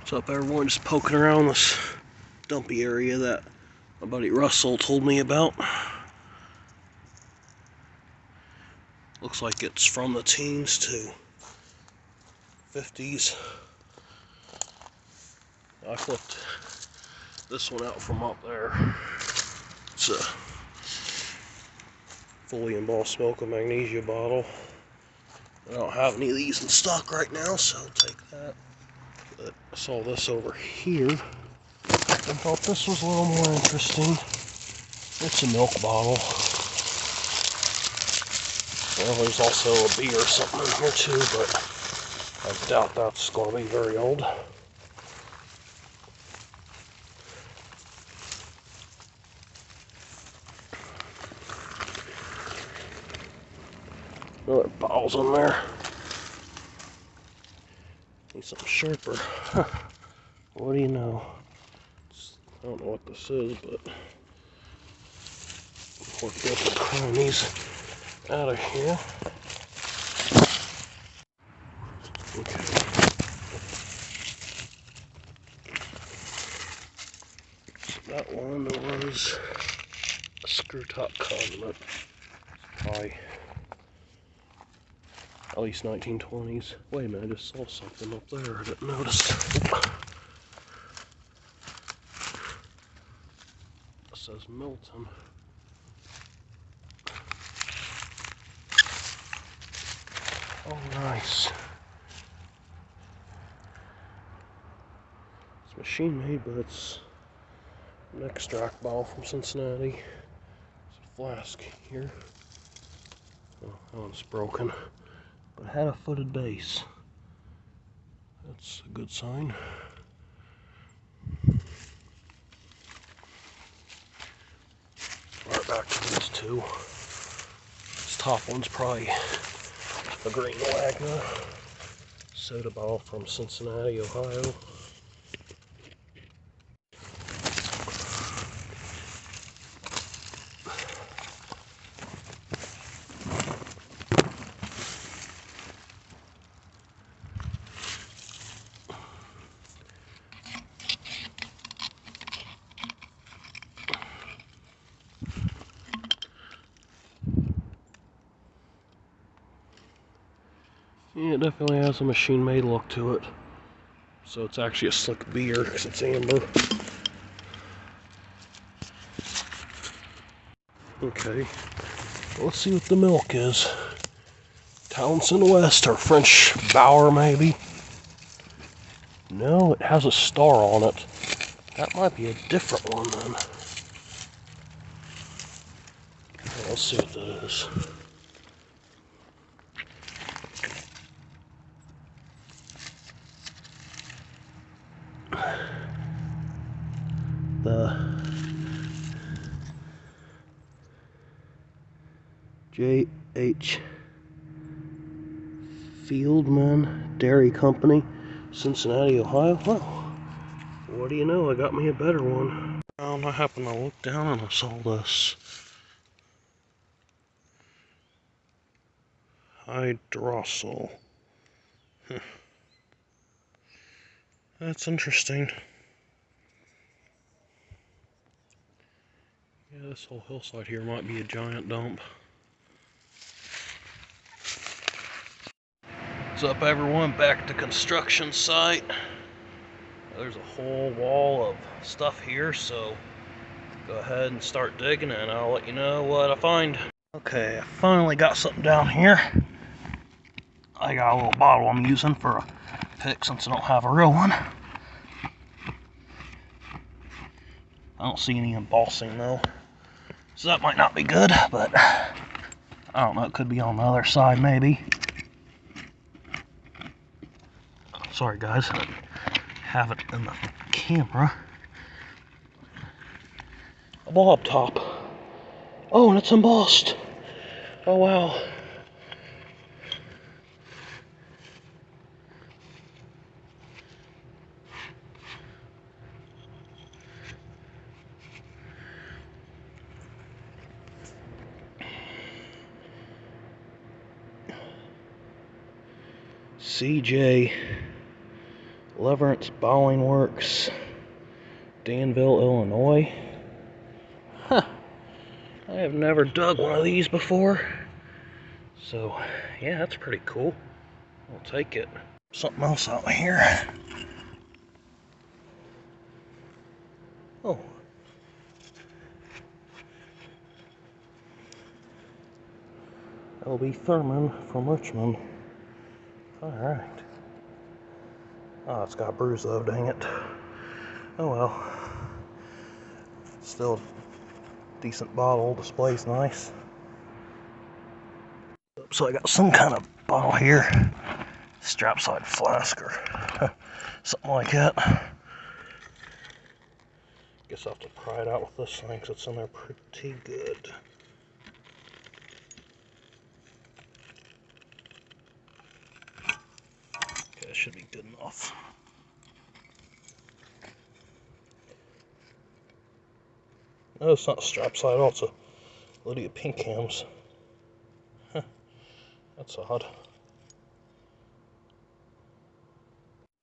What's up, everyone? Just poking around this dumpy area that my buddy Russell told me about. Looks like it's from the teens to 50s. I flipped this one out from up there. It's a fully embossed milk and magnesia bottle. I don't have any of these in stock right now, so I'll take that. But I saw this over here and thought this was a little more interesting. It's a milk bottle. Well, there's also a beer or something in here too, but I doubt that's going to be very old. Another bottle's in there. Need something sharper. What do you know? I don't know what this is, but we'll get the cronies out of here. Okay. That one was a screw top condiment. Probably at least 1920s. Wait a minute, I just saw something up there I didn't notice. It says Milton. Oh, nice. It's machine made, but it's an extract bottle from Cincinnati. There's a flask here. Oh, that one's broken, but it had a footed base. That's a good sign. Right, back to these two. This top one's probably a Green Wagner soda bottle from Cincinnati, Ohio. Yeah, it definitely has a machine-made look to it. So it's actually a slick beer because it's amber. Okay, well, let's see what the milk is. Townsend West or French Bower, maybe. No, it has a star on it. That might be a different one then. Okay, let's see what that is. The J.H. Fieldman Dairy Company, Cincinnati, Ohio. Well, what do you know? I got me a better one. I happened to look down and I saw this. Hydrosol. That's interesting. Yeah, this whole hillside here might be a giant dump. What's up, everyone? Back at the construction site. There's a whole wall of stuff here, so go ahead and start digging and I'll let you know what I find. Okay, I finally got something down here. I got a little bottle I'm using for a pick since I don't have a real one. I don't see any embossing though, so that might not be good, but I don't know, it could be on the other side maybe. Sorry guys, I have it in the camera. A bob top. Oh, and it's embossed. Oh wow. CJ Leverance Bowling Works, Danville, Illinois. Huh. I have never dug one of these before. So, yeah, that's pretty cool. I'll take it. Something else out here. Oh. L.B. Thurman from Richmond. Alright. Oh, it's got bruised though, dang it. Oh well. Still decent bottle, display's nice. So I got some kind of bottle here. Strap side flask or something like that. Guess I'll have to pry it out with this thing because it's in there pretty good. Okay, that should be good enough. No, it's not strap side, it's a Lydia Pink Hams. Huh, that's odd.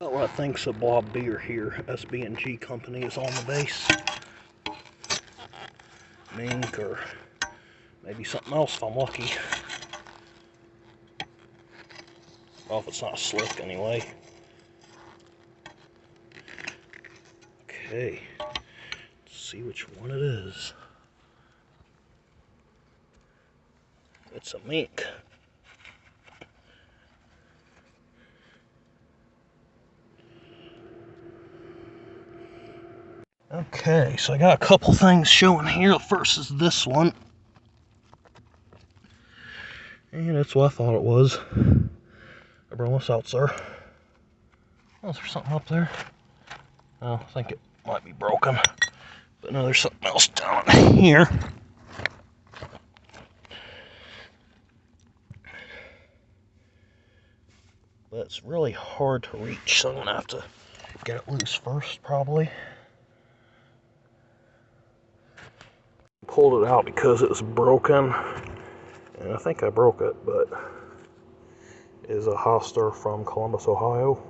Well, what I think's a blob beer here. SB&G company is on the base. Mink or maybe something else if I'm lucky. Well, if it's not slick anyway. Okay, let's see which one it is. It's a mink. Okay, so I got a couple things showing here. The first is this one. And it's what I thought it was. I brought this out, sir. Oh, is there something up there? Oh, I think it might be broken. But no, there's something else down here. But it's really hard to reach, so I'm going to have to get it loose first, probably. Pulled it out because it was broken. And I think I broke it, but it is a Hoster from Columbus, Ohio.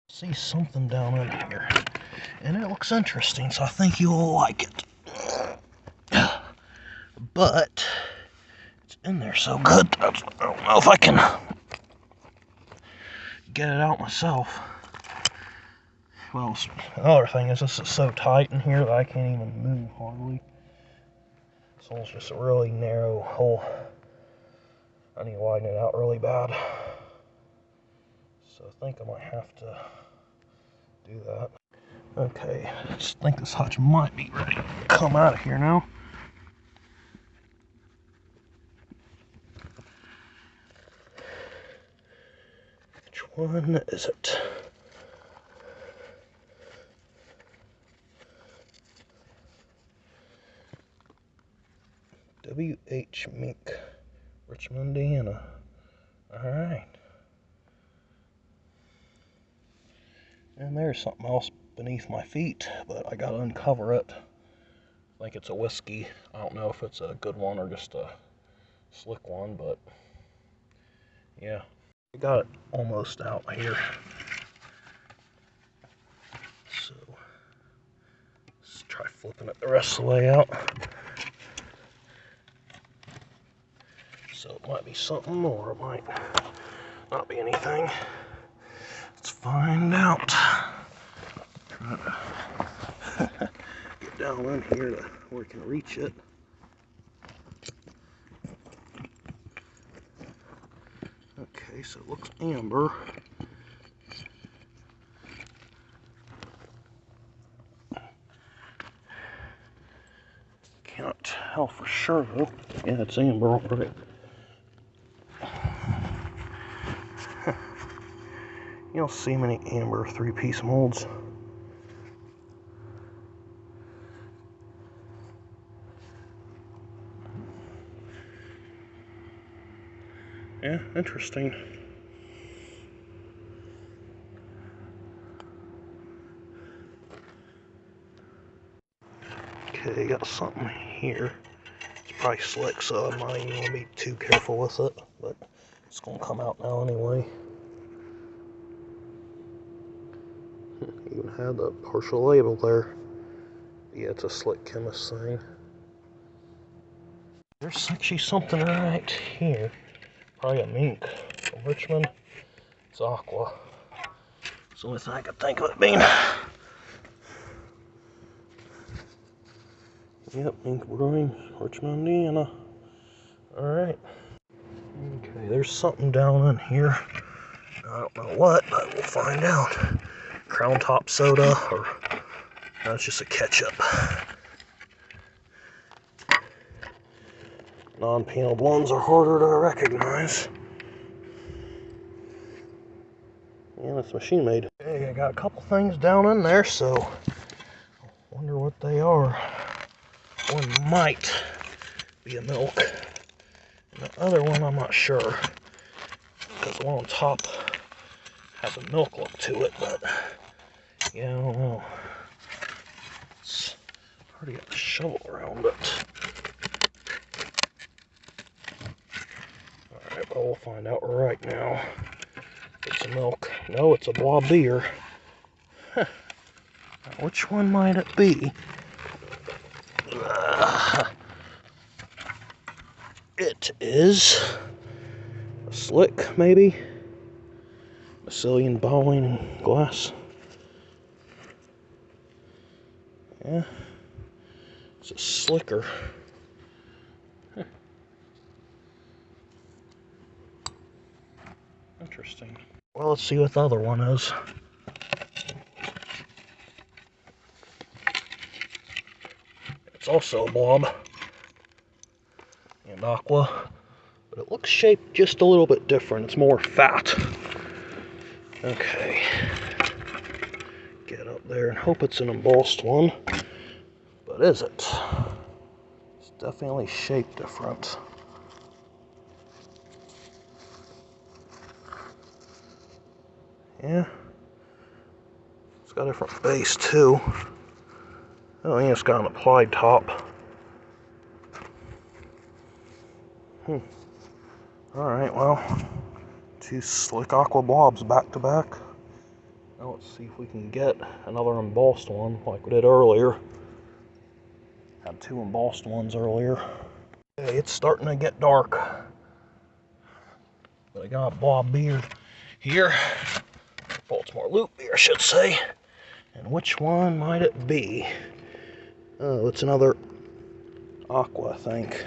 See something down in here. And it looks interesting, so I think you'll like it. But it's in there so good, I don't know if I can get it out myself. Well, the other thing is this is so tight in here that I can't even move hardly. So it's just a really narrow hole. I need to widen it out really bad. So I think I might have to do that. Okay, I just think this hutch might be ready to come out of here now. Which one is it? W.H. Mink, Richmond, Indiana. Alright. And there's something else beneath my feet, but I gotta uncover it. I think it's a whiskey. I don't know if it's a good one or just a slick one, but yeah. I got it almost out here. So let's try flipping it the rest of the way out. So it might be something, or it might not be anything. Let's find out. Try to get down in here to where we can reach it. Okay, so it looks amber. Can't tell for sure though. Yeah, it's amber, right? You don't see many amber 3-piece molds. Yeah, interesting. Okay, got something here. It's probably slick, so I'm not even going to be too careful with it, but it's going to come out now anyway. Even had the partial label there. Yeah, it's a slick chemist thing. There's actually something right here. Probably a mink from Richmond. It's aqua. It's the only thing I could think of it being. Yep, mink brewing, Richmond, Indiana. Alright. Okay, there's something down in here. I don't know what, but we'll find out. Crown Top soda, or that's just a ketchup. Non-peeled ones are harder to recognize. Yeah, that's machine made. Hey, I got a couple things down in there, so I wonder what they are. One might be a milk. And the other one I'm not sure. Because the one on top has a milk look to it, but yeah, I don't know. It's already got a shovel around it. Alright, well, we'll find out right now. It's a milk. No, it's a blob beer. Huh. Now, which one might it be? It is a slick, maybe. Bacillian bowling glass. Yeah, it's a slicker. Huh. Interesting. Well, let's see what the other one is. It's also a blob and aqua, but it looks shaped just a little bit different. It's more fat. Okay, get up there and hope it's an embossed one. But is it? It's definitely shaped different. Yeah, it's got a different base too. I think it's got an applied top. Alright, well, two slick aqua blobs back to back. Now let's see if we can get another embossed one like we did earlier. Had two embossed ones earlier. Okay, it's starting to get dark. But I got a blob beer here. Baltimore Loop beer, I should say. And which one might it be? Oh, it's another aqua, I think.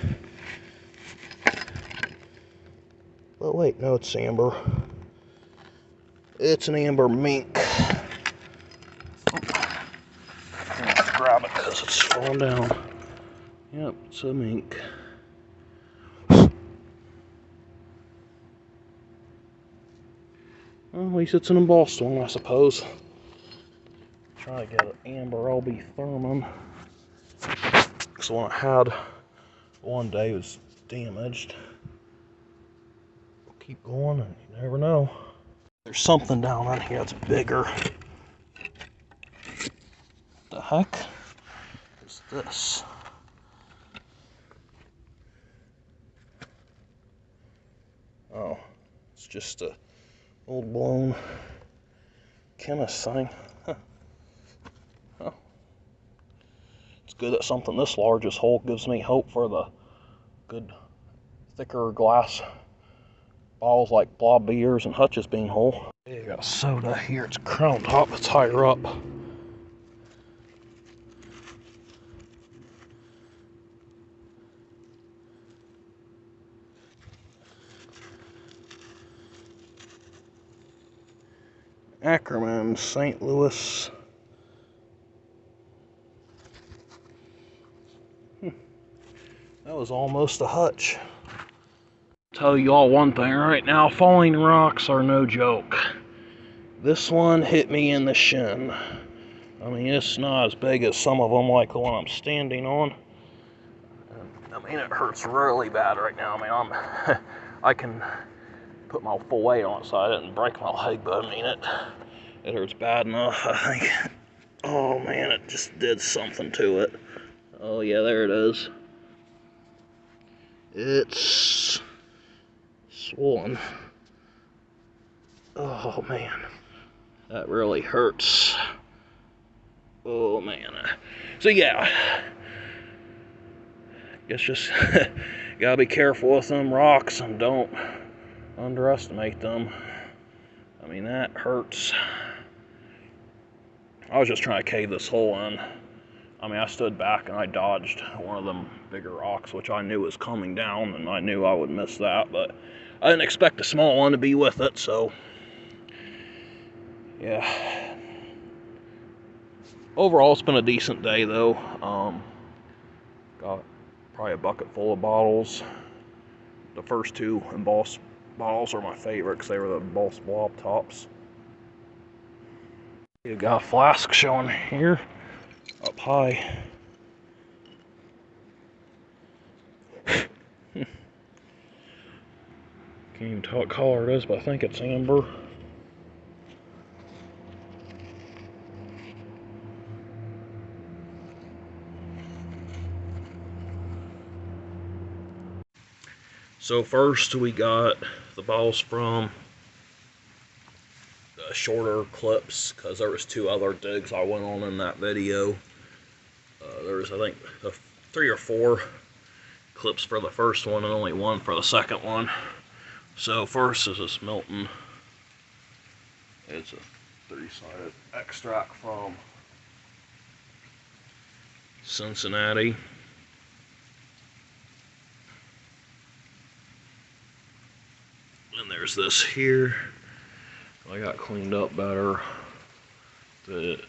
But wait, no, it's amber. It's an amber mink. Let's grab it because it's falling down. Yep, it's a mink. Well, at least it's an embossed one, I suppose. Try to get an amber LB Thurman. Because the one I had one day was damaged. We'll keep going and you never know. There's something down on here that's bigger. What the heck is this? Oh, it's just a old blown chemist thing. Huh. Oh. It's good that something this large as whole gives me hope for the good thicker glass bottles like blob beers and Hutch's being whole. You got a soda here, it's Crown Top, it's higher up. Ackerman, St. Louis. That was almost a Hutch. Tell you all one thing right now, falling rocks are no joke. This one hit me in the shin. I mean, it's not as big as some of them like the one I'm standing on. I mean, it hurts really bad right now. I mean, I can put my full weight on it so I didn't break my leg, but I mean, it hurts bad enough, I think. Oh man, it just did something to it. Oh yeah, there it is. It's swollen. Oh man. That really hurts. Oh man. So yeah, guess just gotta be careful with them rocks and don't underestimate them. I mean, that hurts. I was just trying to cave this hole in. I mean, I stood back and I dodged one of them bigger rocks, which I knew was coming down, and I knew I would miss that, but I didn't expect the small one to be with it, so yeah. Overall, it's been a decent day, though. Got probably a bucket full of bottles. The first two embossed bottles are my favorite because they were the embossed blob tops. You got a flask showing here up high. Can't even tell what color it is, but I think it's amber. So first we got the bottles from shorter clips, because there was two other digs I went on in that video. There was, I think, 3 or 4 clips for the first one and only 1 for the second one. So first is this Milton. It's a 3-sided extract from Cincinnati. And there's this here. I got cleaned up better. The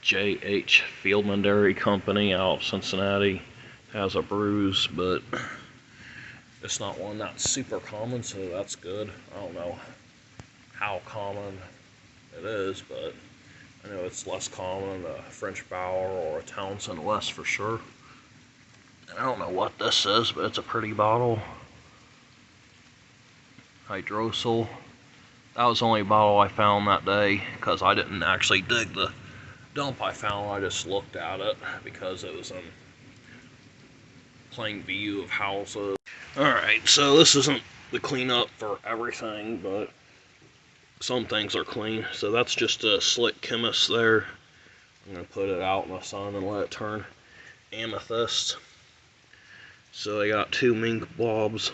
J.H. Fieldman Dairy Company out of Cincinnati has a bruise, but it's not one that's super common, so that's good. I don't know how common it is, but I know it's less common than a French Bauer or a Townsend West for sure. And I don't know what this is, but it's a pretty bottle. Hydrosol. That was the only bottle I found that day, because I didn't actually dig the dump I found. I just looked at it because it was in plain view of houses. Alright, so this isn't the cleanup for everything, but some things are clean. So that's just a slick chemist there. I'm going to put it out in the sun and let it turn amethyst. So I got 2 mink blobs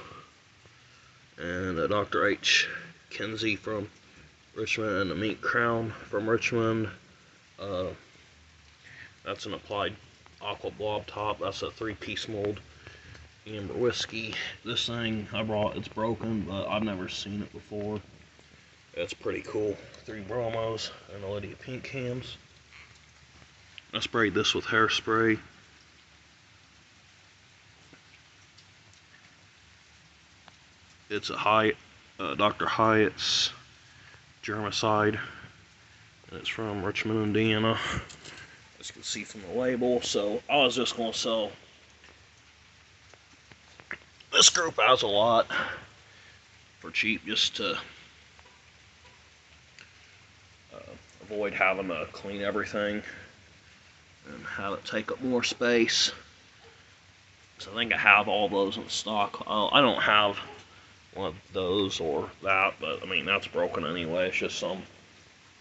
and a Dr. H. Kinsey from Richmond and a mink crown from Richmond. That's an applied aqua blob top. That's a 3-piece mold amber whiskey. This thing I brought, it's broken, but I've never seen it before. It's pretty cool. 3 bromos and a Lydia pink cans. I sprayed this with hairspray. It's a Dr. Hyatt's germicide, and it's from Richmond, Indiana, as you can see from the label. So I was just going to sell this group has a lot for cheap, just to avoid having to clean everything and have it take up more space. So I think I have all those in stock. I don't have one of those or that, but I mean, that's broken anyway. It's just some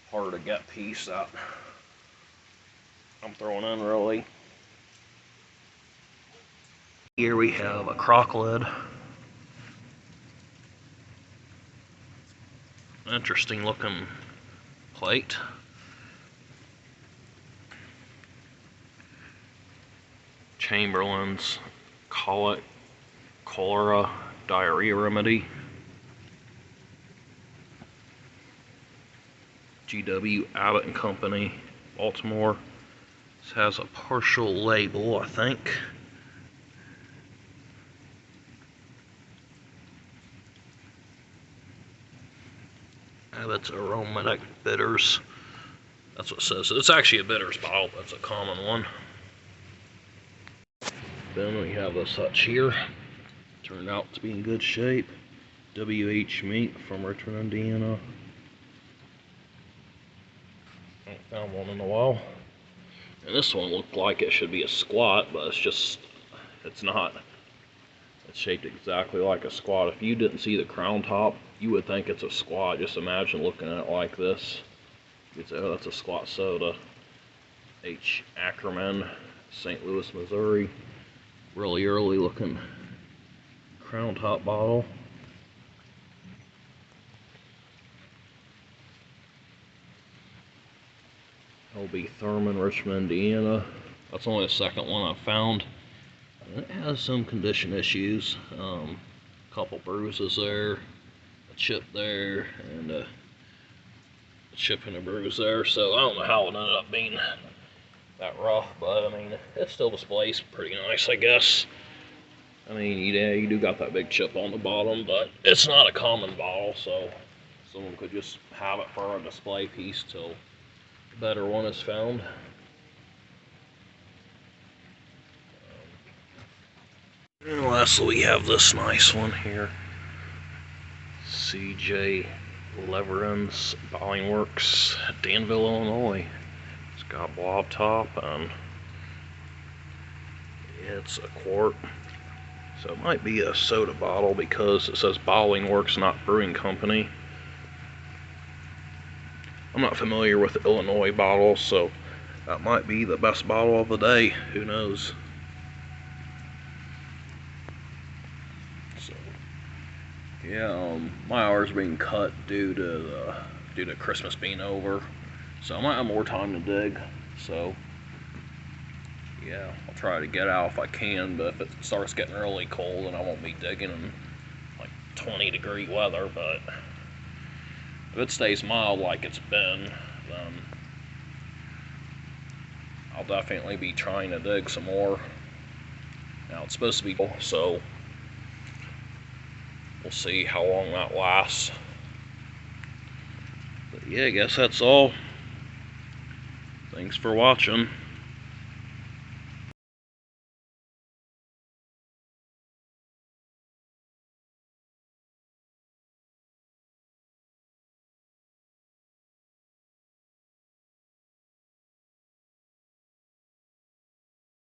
hard to get piece that I'm throwing in, really. Here we have a crock lid. Interesting looking plate. Chamberlain's cholera diarrhea remedy. GW Abbott and Company, Baltimore. This has a partial label, I think. Abbott's aromatic bitters. That's what it says. It's actually a bitters bottle, but it's a common one. Then we have this hutch here. Turned out to be in good shape. WH Mink from Richmond, Indiana. I haven't found one in a while. And this one looked like it should be a squat, but it's not. It's shaped exactly like a squat. If you didn't see the crown top, you would think it's a squat. Just imagine looking at it like this. That's a squat soda. H. Ackerman, St. Louis, Missouri. Really early looking crown top bottle. LB Thurman, Richmond, Indiana. That's only the second one I've found. It has some condition issues. A couple bruises there, a chip there, and a chip and a bruise there. So I don't know how it ended up being that rough, but I mean, it still displays pretty nice, I guess. I mean, yeah, you do got that big chip on the bottom, but it's not a common bottle, so someone could just have it for a display piece till a better one is found. And lastly, we have this nice one here. C.J. Leveren's Bottling Works, Danville, Illinois. It's got blob top, and it's a quart. So it might be a soda bottle because it says Bottling Works, not Brewing Company. I'm not familiar with Illinois bottles, so that might be the best bottle of the day. Who knows? So, yeah, my hours being cut due to Christmas being over, so I might have more time to dig. So, yeah, I'll try to get out if I can. But if it starts getting really cold, then I won't be digging in like 20-degree weather. But if it stays mild like it's been, then I'll definitely be trying to dig some more. Now it's supposed to be cold, so we'll see how long that lasts. But yeah, I guess that's all. Thanks for watching.